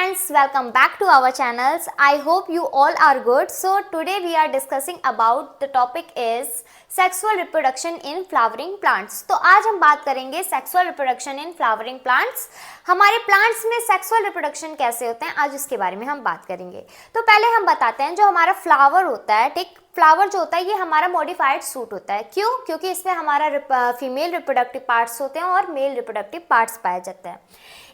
friends, welcome back to our channels. I hope you all are good. So today we are discussing about the topic is sexual reproduction in flowering plants. तो आज हम बात करेंगे sexual reproduction in flowering plants. हमारे plants में sexual reproduction कैसे होते हैं, आज उसके बारे में हम बात करेंगे। तो पहले हम बताते हैं जो हमारा फ्लावर होता है, ठीक, फ्लावर जो होता है ये हमारा मॉडिफाइड सूट होता है। क्यों? क्योंकि इसमें हमारा फीमेल रिप्रोडक्टिव पार्ट्स होते हैं और मेल रिप्रोडक्टिव पार्ट्स पाए जाते हैं।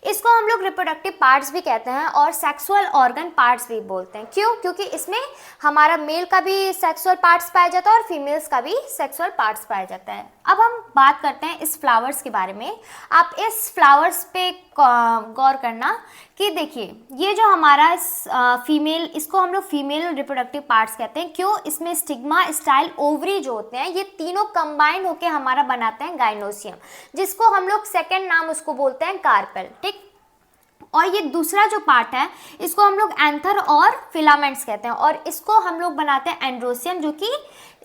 इसको हम लोग रिप्रोडक्टिव पार्ट्स भी कहते हैं और सेक्सुअल ऑर्गन पार्ट्स भी बोलते हैं। क्यों? क्योंकि इसमें हमारा मेल का भी सेक्सुअल पार्ट्स पाया जाता है और फीमेल्स का भी सेक्सुअल पार्ट्स पाया जाता है। अब हम बात करते हैं इस फ्लावर्स के बारे में। आप इस फ्लावर्स पे गौर करना कि देखिए ये जो हमारा फीमेल, इसको हम लोग फीमेल रिप्रोडक्टिव पार्ट्स कहते हैं। क्यों? इसमें स्टिग्मा, स्टाइल, ओवरी जो होते हैं ये तीनों कंबाइन होके हमारा बनाते हैं गाइनोसियम, जिसको हम लोग सेकंड नाम उसको बोलते हैं कार्पेल, ठीक। और ये दूसरा जो पार्ट है इसको हम लोग एंथर और फिलामेंट्स कहते हैं और इसको हम लोग बनाते हैं एंड्रोसियम, जो कि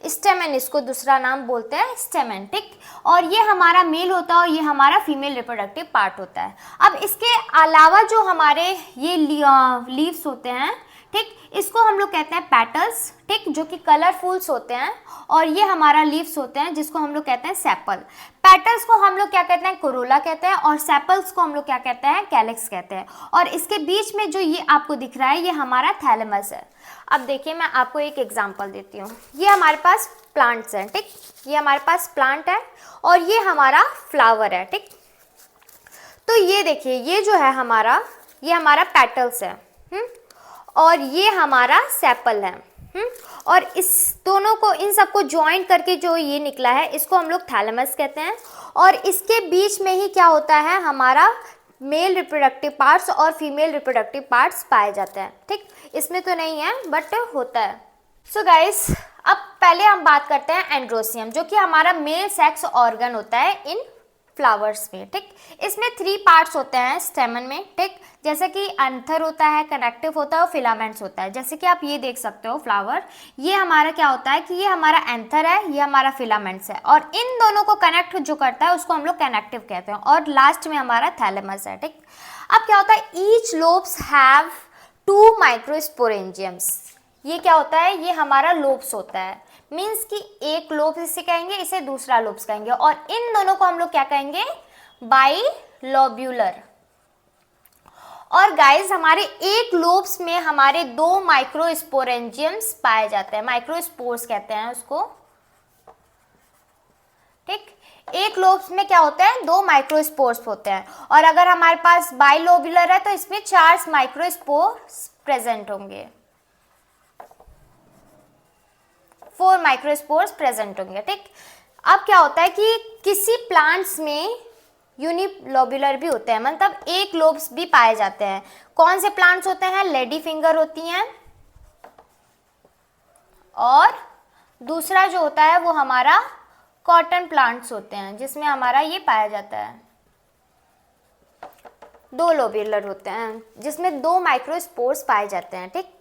स्टेमेन, इसको दूसरा नाम बोलते हैं स्टेमेन, ठीक। और ये हमारा मेल होता है और ये हमारा फीमेल रिप्रोडक्टिव पार्ट होता है। अब इसके अलावा जो हमारे ये लीव्स होते हैं, ठीक, इसको हम लोग कहते हैं पेटल्स, ठीक, जो कि कलरफुल्स होते हैं। और ये हमारा लीव्स होते हैं जिसको हम लोग कहते हैं सेपल। पेटल्स को हम लोग क्या कहते हैं? कोरोला कहते हैं और सेपल्स को हम लोग क्या कहते हैं? कैलिक्स कहते हैं। और इसके बीच में जो ये आपको दिख रहा है ये हमारा थैलेमस है। अब देखिए मैं आपको एक एग्जांपल देती हूँ। ये हमारे पास प्लांट्स हैं, ठीक, ये हमारे पास प्लांट है और ये हमारा फ्लावर है, ठीक। तो ये देखिए ये जो है हमारा, ये हमारा पेटल्स है, और ये हमारा सेपल है, और इस दोनों को, इन सबको ज्वाइन करके जो ये निकला है इसको हम लोग थैलेमस कहते हैं। और इसके बीच में ही क्या होता है, हमारा मेल रिप्रोडक्टिव पार्ट्स और फीमेल रिप्रोडक्टिव पार्ट्स पाए जाते हैं, ठीक। इसमें तो नहीं है बट होता है। सो गाइस, अब पहले हम बात करते हैं एंड्रोसियम, जो कि हमारा मेल सेक्स ऑर्गन होता है इन फ्लावर्स में, ठीक। इसमें 3 पार्ट्स होते हैं स्टेमन में, ठीक, जैसे कि एंथर होता है, कनेक्टिव होता है और फिलामेंट्स होता है। जैसे कि आप ये देख सकते हो फ्लावर, ये हमारा क्या होता है कि ये हमारा एंथर है, ये हमारा फिलामेंट्स है, और इन दोनों को कनेक्ट जो करता है उसको हम लोग कनेक्टिव कहते हैं। और लास्ट में हमारा थैलेमस है, ठीक। अब क्या होता है, ईच लोब्स हैव 2 माइक्रोस्पोरेंजियम्स। ये क्या होता है, ये हमारा लोब्स होता है, मीन्स कि एक लोब इसे कहेंगे, इसे दूसरा लोब्स कहेंगे, और इन दोनों को हम लोग क्या कहेंगे? बाइलोब्यूलर। और गाइस हमारे एक लोब्स में हमारे 2 माइक्रोस्पोरेंजियम्स पाए जाते हैं, माइक्रोस्पोर्स कहते हैं उसको, ठीक। एक लोब्स में क्या होते हैं? 2 माइक्रोस्पोर्स होते हैं, और अगर हमारे पास बाइलोब्यूलर है तो इसमें 4 माइक्रोस्पोर्स प्रेजेंट होंगे, 4 माइक्रोस्पोर्स प्रेजेंट होंगे, ठीक। अब क्या होता है कि किसी प्लांट्स में यूनिलोब्यूलर भी होते हैं, मतलब एक लोब्स भी पाए जाते हैं। कौन से प्लांट्स होते हैं? लेडी फिंगर होती हैं, और दूसरा जो होता है वो हमारा कॉटन प्लांट्स होते हैं, जिसमें हमारा ये पाया जाता है 2 लोब्यूलर होते हैं, जिसमें 2 माइक्रोस्पोर्स पाए जाते हैं, ठीक।